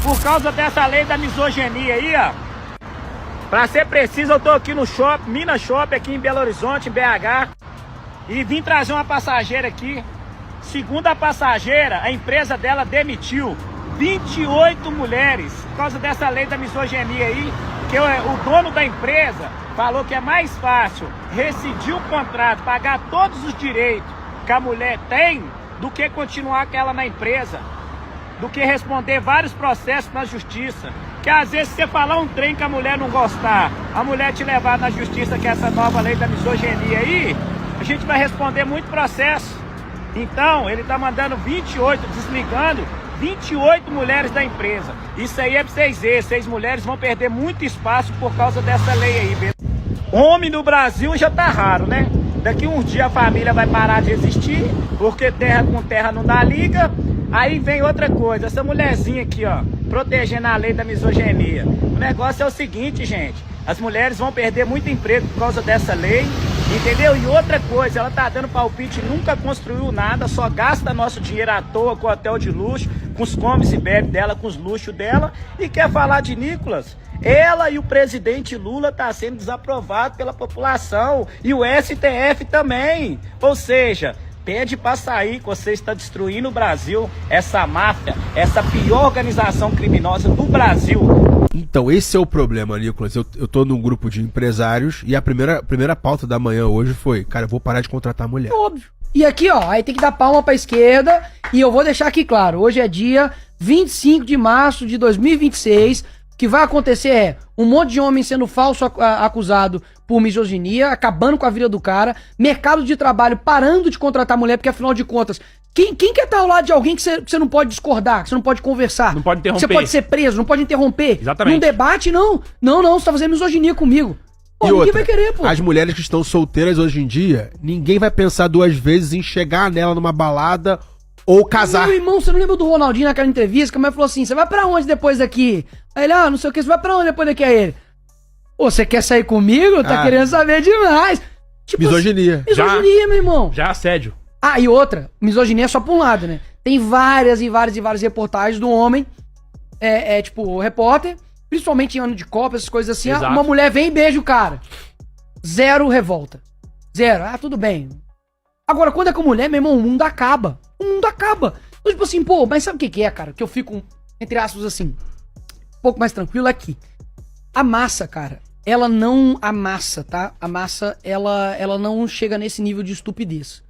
por causa dessa lei da misoginia aí, ó. Pra ser preciso, eu tô aqui no shopping, Minas Shopping, aqui em Belo Horizonte, em BH. E vim trazer uma passageira aqui. Segundo a passageira, a empresa dela demitiu 28 mulheres por causa dessa lei da misoginia aí, que o dono da empresa falou que é mais fácil rescindir o contrato, pagar todos os direitos que a mulher tem, do que continuar com ela na empresa, do que responder vários processos na justiça. Que às vezes você falar um trem que a mulher não gostar, a mulher te levar na justiça, que é essa nova lei da misoginia aí, a gente vai responder muito processo. Então, ele tá mandando 28, desligando 28 mulheres da empresa. Isso aí é pra vocês verem, 6 mulheres vão perder muito espaço por causa dessa lei aí, beleza? Homem no Brasil já tá raro, né? Daqui uns dias a família vai parar de existir, porque terra com terra não dá liga. Aí vem outra coisa, essa mulherzinha aqui, ó, protegendo a lei da misoginia. O negócio é o seguinte, gente, as mulheres vão perder muito emprego por causa dessa lei, entendeu? E outra coisa, ela tá dando palpite, nunca construiu nada, só gasta nosso dinheiro à toa com o hotel de luxo, com os comes e bebe dela, com os luxos dela, e quer falar de Nicolas? Ela e o presidente Lula tá sendo desaprovado pela população, e o STF também, ou seja, pede pra sair, que você está destruindo o Brasil, essa máfia, essa pior organização criminosa do Brasil. Então, esse é o problema, Nicolas. Eu tô num grupo de empresários e a primeira pauta da manhã hoje foi, cara, eu vou parar de contratar mulher. Óbvio. E aqui, ó, aí tem que dar palma pra esquerda, e eu vou deixar aqui claro, hoje é dia 25 de março de 2026, o que vai acontecer é um monte de homem sendo falso acusado por misoginia, acabando com a vida do cara, mercado de trabalho parando de contratar mulher, porque afinal de contas, quem quer estar ao lado de alguém que você não pode discordar, que você não pode conversar? Não pode interromper. Que você pode ser preso, não pode interromper. Exatamente. Num debate, não, você tá fazendo misoginia comigo. Pô, E ninguém outra, vai querer, pô. as mulheres que estão solteiras hoje em dia, ninguém vai pensar 2 vezes em chegar nela numa balada ou casar. Meu irmão, você não lembra do Ronaldinho naquela entrevista que a mulher falou assim, você vai pra onde depois daqui? Aí ele, não sei o que, você vai pra onde depois daqui? Aí ele, pô, você quer sair comigo? Tá querendo saber demais. Tipo, misoginia. Misoginia, meu irmão. Já assédio. Ah, e outra, misoginia é só pra um lado, né? Tem várias reportagens do homem, tipo, o repórter, principalmente em ano de Copa, essas coisas assim, Exato. uma mulher vem e beija o cara. 0 revolta. 0. Tudo bem. Agora, quando é com mulher, meu irmão, o mundo acaba. O mundo acaba. Então, tipo assim, pô, mas sabe o que é, cara? Que eu fico, entre aspas, assim, um pouco mais tranquilo aqui. A massa, cara, ela não amassa, tá? A massa, ela não chega nesse nível de estupidez.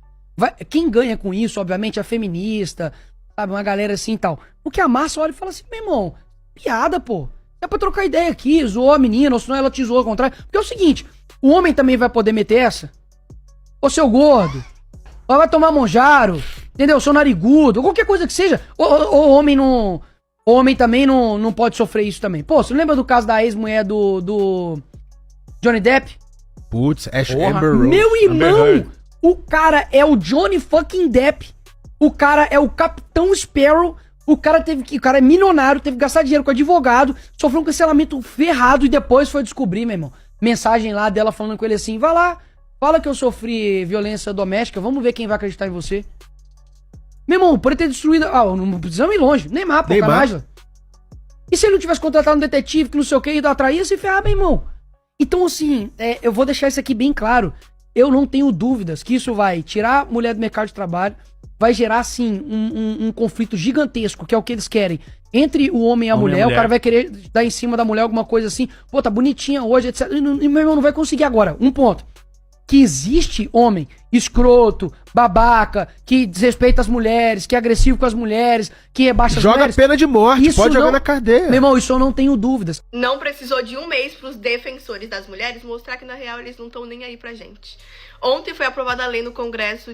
Quem ganha com isso, obviamente, é a feminista, sabe? Uma galera assim e tal. Porque a massa olha e fala assim, meu irmão, piada, pô. É pra trocar ideia aqui, zoou a menina, ou senão ela te zoou ao contrário. Porque é o seguinte, o homem também vai poder meter essa? Ô, seu gordo, ou vai tomar monjaro, entendeu? Seu narigudo, ou qualquer coisa que seja. Ou homem não... O homem também não pode sofrer isso também. Pô, você lembra do caso da ex-mulher do Johnny Depp? Putz, Porra. Amber Rose. Meu Amber irmão, Heard. o cara é o Johnny fucking Depp. O cara é o Capitão Sparrow. O cara é milionário, teve que gastar dinheiro com advogado, sofreu um cancelamento ferrado e depois foi descobrir, meu irmão. Mensagem lá dela falando com ele assim, vai lá, fala que eu sofri violência doméstica, vamos ver quem vai acreditar em você. Meu irmão, por ele ter destruído... não precisamos ir longe. Neymar, pô, Canagla. E se ele não tivesse contratado um detetive que não sei o que e atraía, se ferrar, meu irmão. Então, assim, eu vou deixar isso aqui bem claro. Eu não tenho dúvidas que isso vai tirar a mulher do mercado de trabalho, vai gerar, assim, um conflito gigantesco, que é o que eles querem. Entre o homem e a mulher, o cara vai querer dar em cima da mulher alguma coisa assim, pô, tá bonitinha hoje, etc. E meu irmão não vai conseguir agora. Um ponto. Que existe homem escroto, babaca, que desrespeita as mulheres, que é agressivo com as mulheres, que rebaixa as mulheres. Joga pena de morte, Isso pode jogar não- na cadeia. Meu irmão, isso eu não tenho dúvidas. Não precisou de um mês para os defensores das mulheres mostrar que, na real, eles não estão nem aí pra gente. Ontem foi aprovada a lei no Congresso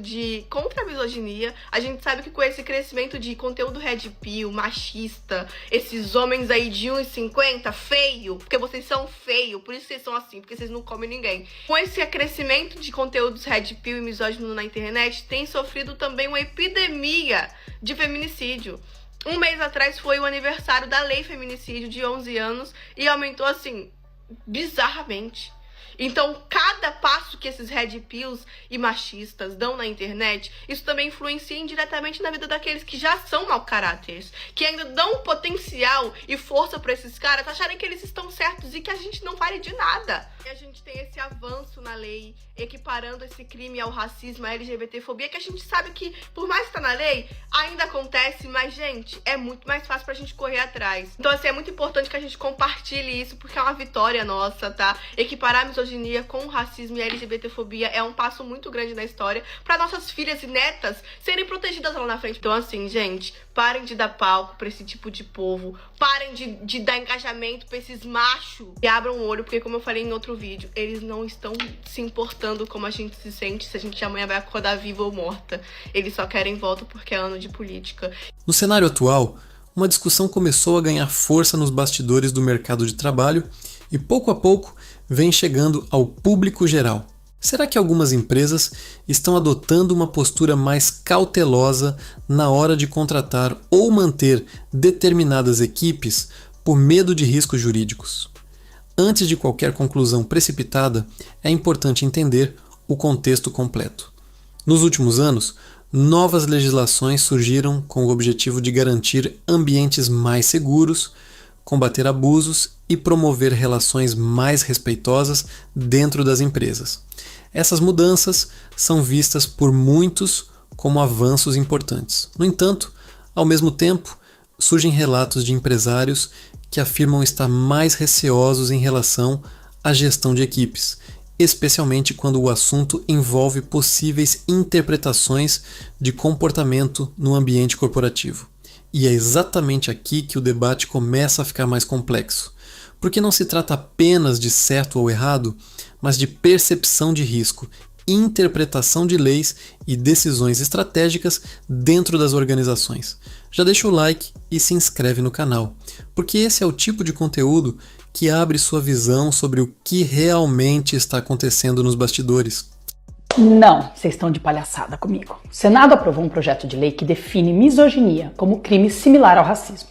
contra a misoginia. A gente sabe que com esse crescimento de conteúdo red pill, machista, esses homens aí de 1,50, feio, porque vocês são feio, por isso vocês são assim, porque vocês não comem ninguém. Com esse crescimento de conteúdos red pill e misógino na internet, tem sofrido também uma epidemia de feminicídio. Um mês atrás foi o aniversário da lei feminicídio de 11 anos e aumentou assim, bizarramente. Então, cada passo que esses red pills e machistas dão na internet, isso também influencia indiretamente na vida daqueles que já são mau caráteres, que ainda dão potencial e força para esses caras acharem que eles estão certos e que a gente não vale de nada. E a gente tem esse avanço na lei, equiparando esse crime ao racismo, à LGBTfobia, que a gente sabe que, por mais que tá na lei, ainda acontece, mas, gente, é muito mais fácil pra gente correr atrás. Então, assim, é muito importante que a gente compartilhe isso, porque é uma vitória nossa, tá? Equiparar a misoginia com o racismo e a LGBTfobia é um passo muito grande na história pra nossas filhas e netas serem protegidas lá na frente. Então, assim, gente, parem de dar palco pra esse tipo de povo, parem de dar engajamento pra esses machos e abram o olho, porque, como eu falei em outro vídeo, eles não estão se importando como a gente se sente, se a gente amanhã vai acordar viva ou morta. Eles só querem voto porque é ano de política. No cenário atual, uma discussão começou a ganhar força nos bastidores do mercado de trabalho e pouco a pouco vem chegando ao público geral. Será que algumas empresas estão adotando uma postura mais cautelosa na hora de contratar ou manter determinadas equipes por medo de riscos jurídicos? Antes de qualquer conclusão precipitada, é importante entender o contexto completo. Nos últimos anos, novas legislações surgiram com o objetivo de garantir ambientes mais seguros, combater abusos e promover relações mais respeitosas dentro das empresas. Essas mudanças são vistas por muitos como avanços importantes. No entanto, ao mesmo tempo, surgem relatos de empresários que afirmam estar mais receosos em relação à gestão de equipes, especialmente quando o assunto envolve possíveis interpretações de comportamento no ambiente corporativo. E é exatamente aqui que o debate começa a ficar mais complexo, porque não se trata apenas de certo ou errado, mas de percepção de risco, interpretação de leis e decisões estratégicas dentro das organizações. Já deixa o like e se inscreve no canal, porque esse é o tipo de conteúdo que abre sua visão sobre o que realmente está acontecendo nos bastidores. Não, vocês estão de palhaçada comigo. O Senado aprovou um projeto de lei que define misoginia como crime similar ao racismo.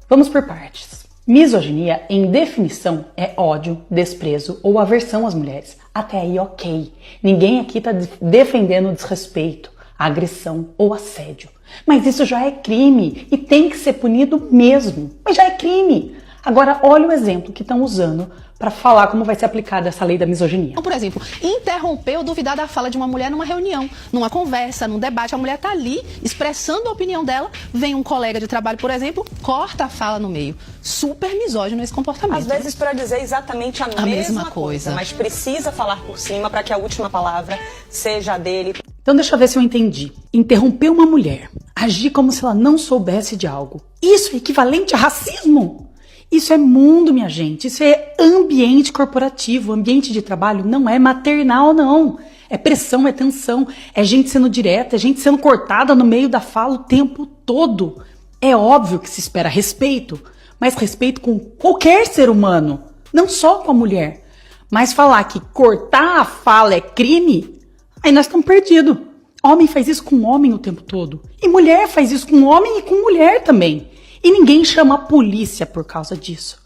Vamos por partes. Misoginia, em definição, é ódio, desprezo ou aversão às mulheres. Até aí, ok. Ninguém aqui está defendendo o desrespeito, a agressão ou assédio. Mas isso já é crime e tem que ser punido mesmo. Mas já é crime. Agora, olha o exemplo que estão usando para falar como vai ser aplicada essa lei da misoginia. Então, por exemplo, interromper ou duvidar da fala de uma mulher numa reunião, numa conversa, num debate. A mulher está ali expressando a opinião dela, vem um colega de trabalho, por exemplo, corta a fala no meio. Super misógino esse comportamento. Às vezes para dizer exatamente a mesma coisa, mas precisa falar por cima para que a última palavra seja a dele. Então deixa eu ver se eu entendi. Interromper uma mulher, agir como se ela não soubesse de algo. Isso é equivalente a racismo? Isso é mundo, minha gente. Isso é ambiente corporativo. Ambiente de trabalho não é maternal, não. É pressão, é tensão, é gente sendo direta, é gente sendo cortada no meio da fala o tempo todo. É óbvio que se espera respeito, mas respeito com qualquer ser humano, não só com a mulher. Mas falar que cortar a fala é crime, aí nós estamos perdidos. Homem faz isso com homem o tempo todo. E mulher faz isso com homem e com mulher também. E ninguém chama a polícia por causa disso.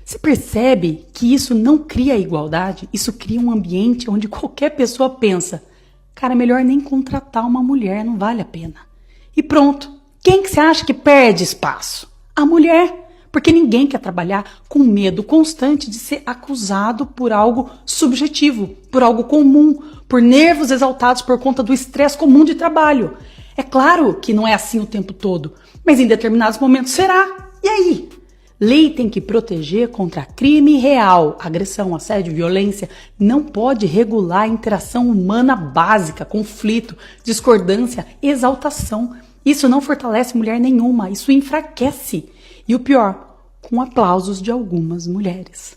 Você percebe que isso não cria igualdade? Isso cria um ambiente onde qualquer pessoa pensa, cara, é melhor nem contratar uma mulher, não vale a pena. E pronto. Quem que você acha que perde espaço? A mulher. Porque ninguém quer trabalhar com medo constante de ser acusado por algo subjetivo, por algo comum, por nervos exaltados por conta do estresse comum de trabalho. É claro que não é assim o tempo todo, mas em determinados momentos será. E aí? Lei tem que proteger contra crime real, agressão, assédio, violência. Não pode regular a interação humana básica, conflito, discordância, exaltação. Isso não fortalece mulher nenhuma, isso enfraquece. E o pior, com aplausos de algumas mulheres.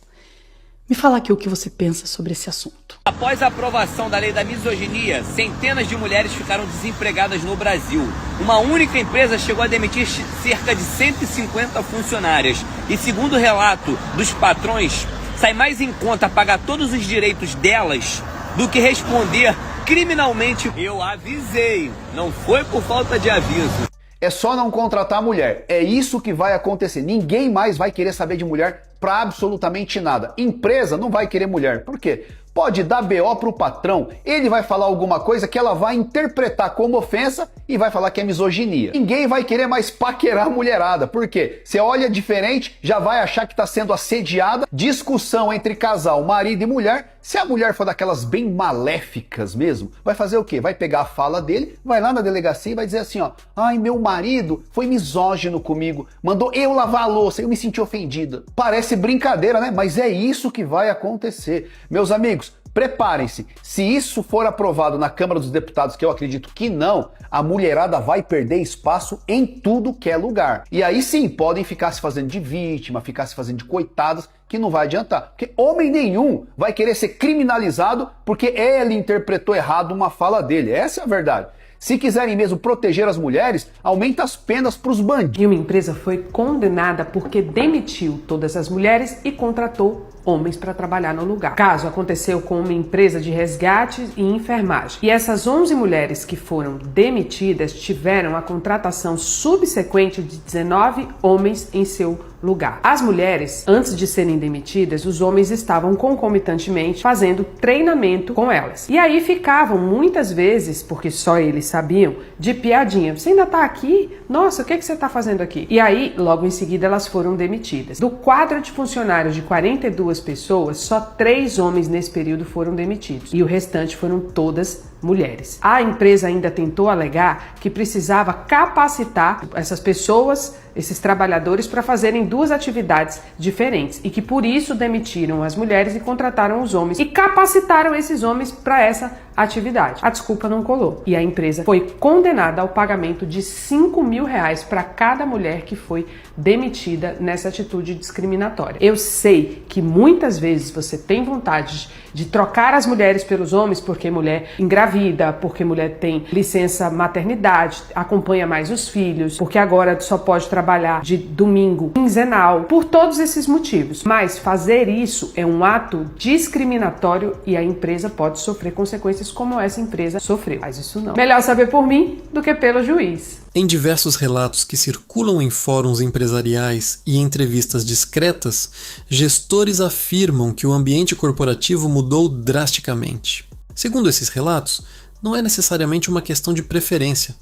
Me fala aqui o que você pensa sobre esse assunto. Após a aprovação da lei da misoginia, centenas de mulheres ficaram desempregadas no Brasil. Uma única empresa chegou a demitir cerca de 150 funcionárias. E segundo o relato dos patrões, sai mais em conta pagar todos os direitos delas do que responder criminalmente. Eu avisei, não foi por falta de aviso. É só não contratar mulher. É isso que vai acontecer. Ninguém mais vai querer saber de mulher para absolutamente nada. Empresa não vai querer mulher. Por quê? pode dar BO pro patrão. Ele vai falar alguma coisa que ela vai interpretar como ofensa e vai falar que é misoginia. Ninguém vai querer mais paquerar a mulherada. Por quê? Você olha diferente, já vai achar que tá sendo assediada. Discussão entre casal, marido e mulher. Se a mulher for daquelas bem maléficas mesmo, vai fazer o quê? Vai pegar a fala dele, vai lá na delegacia e vai dizer assim, ó, ai, meu marido foi misógino comigo, mandou eu lavar a louça, eu me senti ofendida. Parece brincadeira, né? Mas é isso que vai acontecer. Meus amigos, preparem-se. Se isso for aprovado na Câmara dos Deputados, que eu acredito que não, a mulherada vai perder espaço em tudo que é lugar. E aí sim, podem ficar se fazendo de vítima, ficar se fazendo de coitadas, que não vai adiantar. Porque homem nenhum vai querer ser criminalizado porque ele interpretou errado uma fala dele. Essa é a verdade. Se quiserem mesmo proteger as mulheres, aumenta as penas para os bandidos. E uma empresa foi condenada porque demitiu todas as mulheres e contratou homens para trabalhar no lugar. O caso aconteceu com uma empresa de resgate e enfermagem. E essas 11 mulheres que foram demitidas tiveram a contratação subsequente de 19 homens em seu lugar. As mulheres, antes de serem demitidas, os homens estavam concomitantemente fazendo treinamento com elas. E aí ficavam muitas vezes, porque só eles sabiam, de piadinha. Você ainda tá aqui? Nossa, o que você tá fazendo aqui? E aí, logo em seguida, elas foram demitidas. Do quadro de funcionários de 42 pessoas, só 3 homens nesse período foram demitidos. E o restante foram todas mulheres. A empresa ainda tentou alegar que precisava capacitar essas pessoas, esses trabalhadores, para fazerem 2 atividades diferentes e que por isso demitiram as mulheres e contrataram os homens e capacitaram esses homens para essa atividade. A desculpa não colou e a empresa foi condenada ao pagamento de R$5.000 para cada mulher que foi demitida nessa atitude discriminatória. Eu sei que muitas vezes você tem vontade de trocar as mulheres pelos homens porque mulher engravida, porque mulher tem licença maternidade, acompanha mais os filhos, porque agora só pode trabalhar de domingo quinzenal, por todos esses motivos. Mas fazer isso é um ato discriminatório e a empresa pode sofrer consequências como essa empresa sofreu. Mas isso não. Melhor saber por mim do que pelo juiz. Em diversos relatos que circulam em fóruns empresariais e entrevistas discretas, gestores afirmam que o ambiente corporativo mudou drasticamente. Segundo esses relatos, não é necessariamente uma questão de preferência,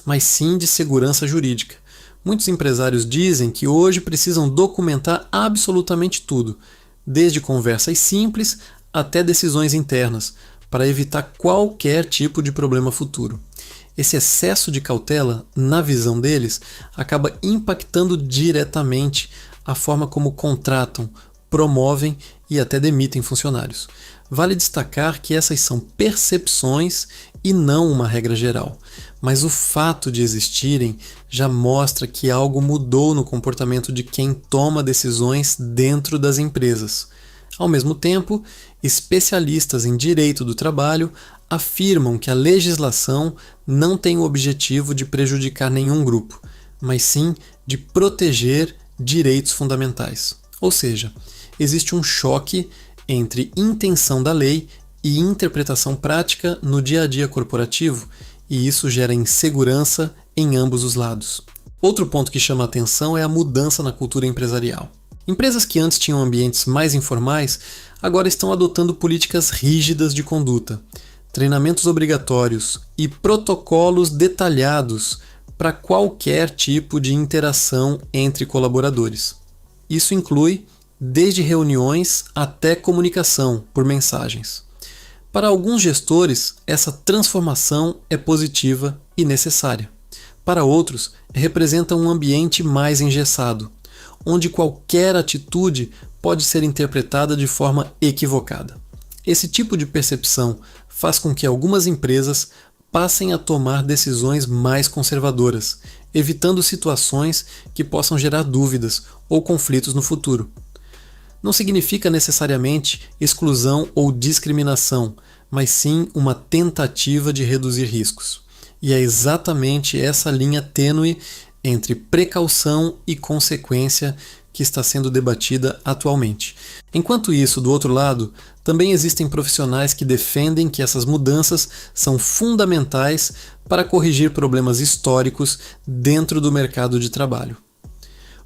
mas sim de segurança jurídica. Muitos empresários dizem que hoje precisam documentar absolutamente tudo, desde conversas simples até decisões internas, para evitar qualquer tipo de problema futuro. Esse excesso de cautela, na visão deles, acaba impactando diretamente a forma como contratam, promovem e até demitem funcionários. Vale destacar que essas são percepções e não uma regra geral, mas o fato de existirem já mostra que algo mudou no comportamento de quem toma decisões dentro das empresas. Ao mesmo tempo, especialistas em direito do trabalho afirmam que a legislação não tem o objetivo de prejudicar nenhum grupo, mas sim de proteger direitos fundamentais. Ou seja, existe um choque entre intenção da lei e interpretação prática no dia a dia corporativo, e isso gera insegurança em ambos os lados. Outro ponto que chama a atenção é a mudança na cultura empresarial. Empresas que antes tinham ambientes mais informais agora estão adotando políticas rígidas de conduta, treinamentos obrigatórios e protocolos detalhados para qualquer tipo de interação entre colaboradores. Isso inclui desde reuniões até comunicação por mensagens. Para alguns gestores, essa transformação é positiva e necessária. Para outros, representa um ambiente mais engessado, onde qualquer atitude pode ser interpretada de forma equivocada. Esse tipo de percepção faz com que algumas empresas passem a tomar decisões mais conservadoras, evitando situações que possam gerar dúvidas ou conflitos no futuro. Não significa necessariamente exclusão ou discriminação, mas sim uma tentativa de reduzir riscos. E é exatamente essa linha tênue entre precaução e consequência que está sendo debatida atualmente. Enquanto isso, do outro lado, também existem profissionais que defendem que essas mudanças são fundamentais para corrigir problemas históricos dentro do mercado de trabalho.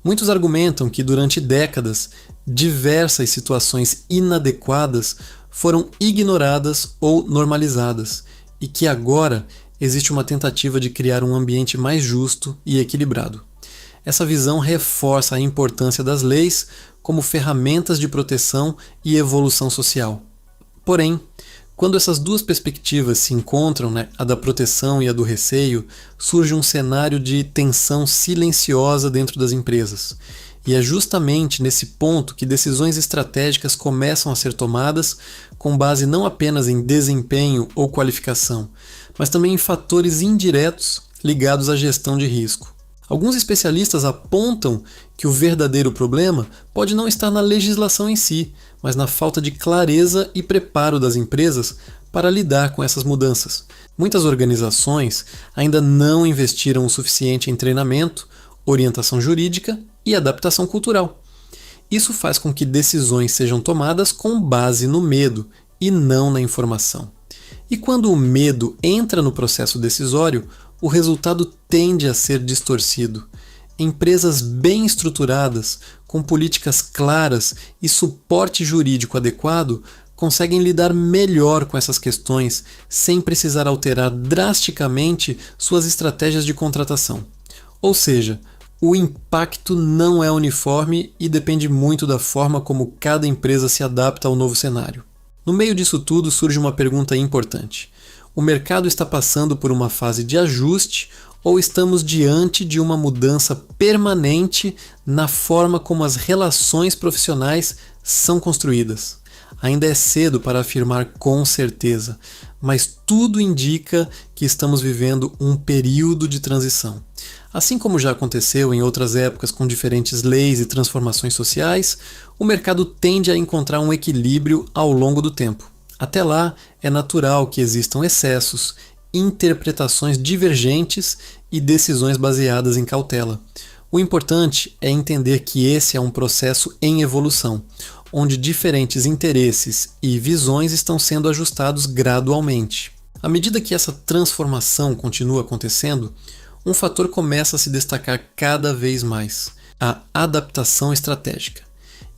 Muitos argumentam que durante décadas, diversas situações inadequadas foram ignoradas ou normalizadas e que agora existe uma tentativa de criar um ambiente mais justo e equilibrado. Essa visão reforça a importância das leis como ferramentas de proteção e evolução social. Porém, quando essas duas perspectivas se encontram, a da proteção e a do receio, surge um cenário de tensão silenciosa dentro das empresas. E é justamente nesse ponto que decisões estratégicas começam a ser tomadas com base não apenas em desempenho ou qualificação, mas também em fatores indiretos ligados à gestão de risco. Alguns especialistas apontam que o verdadeiro problema pode não estar na legislação em si, mas na falta de clareza e preparo das empresas para lidar com essas mudanças. Muitas organizações ainda não investiram o suficiente em treinamento, orientação jurídica e adaptação cultural. Isso faz com que decisões sejam tomadas com base no medo e não na informação. E quando o medo entra no processo decisório, o resultado tende a ser distorcido. Empresas bem estruturadas, com políticas claras e suporte jurídico adequado, conseguem lidar melhor com essas questões sem precisar alterar drasticamente suas estratégias de contratação. Ou seja, o impacto não é uniforme e depende muito da forma como cada empresa se adapta ao novo cenário. No meio disso tudo surge uma pergunta importante. O mercado está passando por uma fase de ajuste ou estamos diante de uma mudança permanente na forma como as relações profissionais são construídas? Ainda é cedo para afirmar com certeza, mas tudo indica que estamos vivendo um período de transição. Assim como já aconteceu em outras épocas com diferentes leis e transformações sociais, o mercado tende a encontrar um equilíbrio ao longo do tempo. Até lá, é natural que existam excessos, interpretações divergentes e decisões baseadas em cautela. O importante é entender que esse é um processo em evolução, onde diferentes interesses e visões estão sendo ajustados gradualmente. À medida que essa transformação continua acontecendo, um fator começa a se destacar cada vez mais: a adaptação estratégica.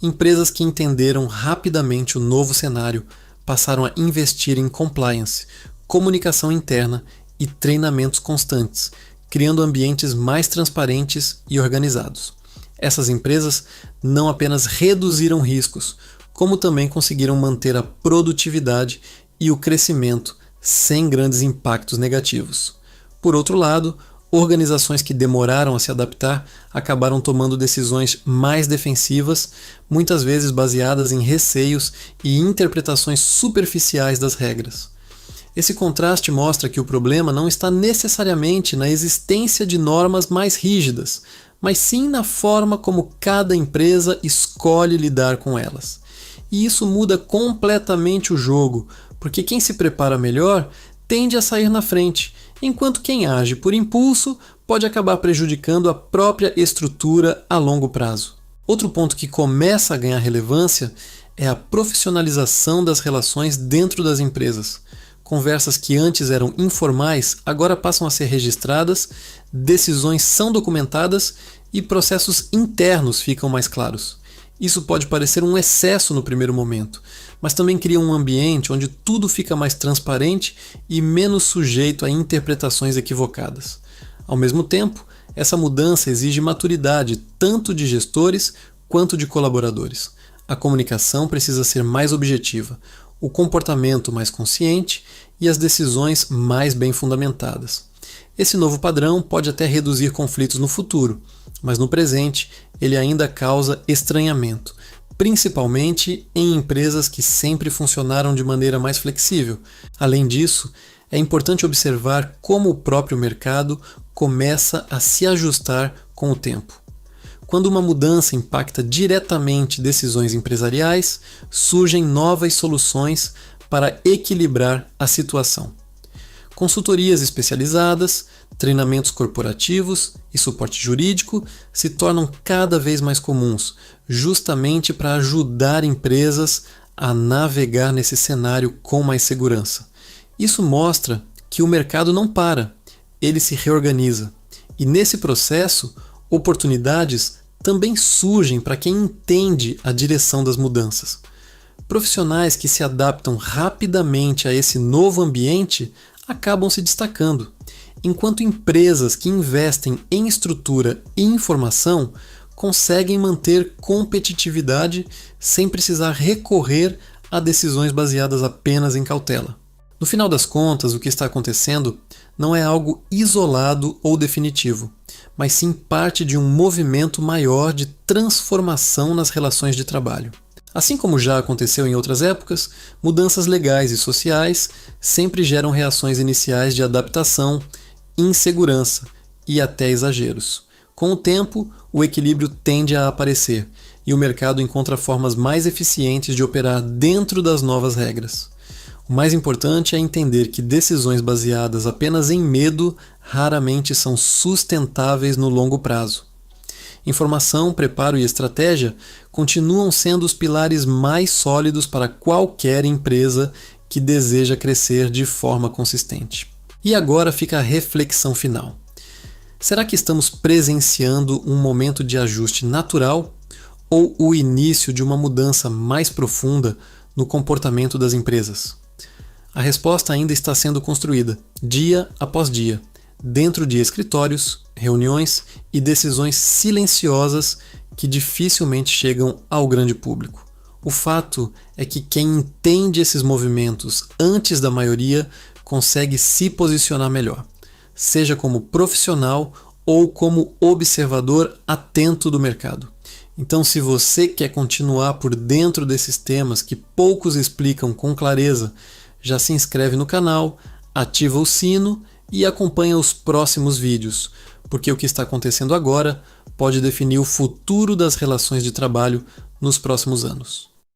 Empresas que entenderam rapidamente o novo cenário passaram a investir em compliance, comunicação interna e treinamentos constantes, criando ambientes mais transparentes e organizados. Essas empresas não apenas reduziram riscos, como também conseguiram manter a produtividade e o crescimento sem grandes impactos negativos. Por outro lado, organizações que demoraram a se adaptar acabaram tomando decisões mais defensivas, muitas vezes baseadas em receios e interpretações superficiais das regras. Esse contraste mostra que o problema não está necessariamente na existência de normas mais rígidas, mas sim na forma como cada empresa escolhe lidar com elas. E isso muda completamente o jogo, porque quem se prepara melhor tende a sair na frente, enquanto quem age por impulso pode acabar prejudicando a própria estrutura a longo prazo. Outro ponto que começa a ganhar relevância é a profissionalização das relações dentro das empresas. Conversas que antes eram informais agora passam a ser registradas, decisões são documentadas e processos internos ficam mais claros. Isso pode parecer um excesso no primeiro momento, mas também cria um ambiente onde tudo fica mais transparente e menos sujeito a interpretações equivocadas. Ao mesmo tempo, essa mudança exige maturidade tanto de gestores quanto de colaboradores. A comunicação precisa ser mais objetiva, o comportamento mais consciente e as decisões mais bem fundamentadas. Esse novo padrão pode até reduzir conflitos no futuro, mas no presente ele ainda causa estranhamento, principalmente em empresas que sempre funcionaram de maneira mais flexível. Além disso, é importante observar como o próprio mercado começa a se ajustar com o tempo. Quando uma mudança impacta diretamente decisões empresariais, surgem novas soluções para equilibrar a situação. Consultorias especializadas, treinamentos corporativos e suporte jurídico se tornam cada vez mais comuns, justamente para ajudar empresas a navegar nesse cenário com mais segurança. Isso mostra que o mercado não para, ele se reorganiza. E nesse processo, oportunidades também surgem para quem entende a direção das mudanças. profissionais que se adaptam rapidamente a esse novo ambiente acabam se destacando, enquanto empresas que investem em estrutura e informação conseguem manter competitividade sem precisar recorrer a decisões baseadas apenas em cautela. No final das contas, o que está acontecendo não é algo isolado ou definitivo, mas sim parte de um movimento maior de transformação nas relações de trabalho. Assim como já aconteceu em outras épocas, mudanças legais e sociais sempre geram reações iniciais de adaptação, insegurança e até exageros. Com o tempo, o equilíbrio tende a aparecer e o mercado encontra formas mais eficientes de operar dentro das novas regras. O mais importante é entender que decisões baseadas apenas em medo raramente são sustentáveis no longo prazo. Informação, preparo e estratégia continuam sendo os pilares mais sólidos para qualquer empresa que deseja crescer de forma consistente. E agora fica a reflexão final. Será que estamos presenciando um momento de ajuste natural ou o início de uma mudança mais profunda no comportamento das empresas? A resposta ainda está sendo construída, dia após dia, dentro de escritórios, reuniões e decisões silenciosas que dificilmente chegam ao grande público. O fato é que quem entende esses movimentos antes da maioria consegue se posicionar melhor, seja como profissional ou como observador atento do mercado. Então, se você quer continuar por dentro desses temas que poucos explicam com clareza, já se inscreve no canal, ativa o sino e acompanha os próximos vídeos, porque o que está acontecendo agora pode definir o futuro das relações de trabalho nos próximos anos.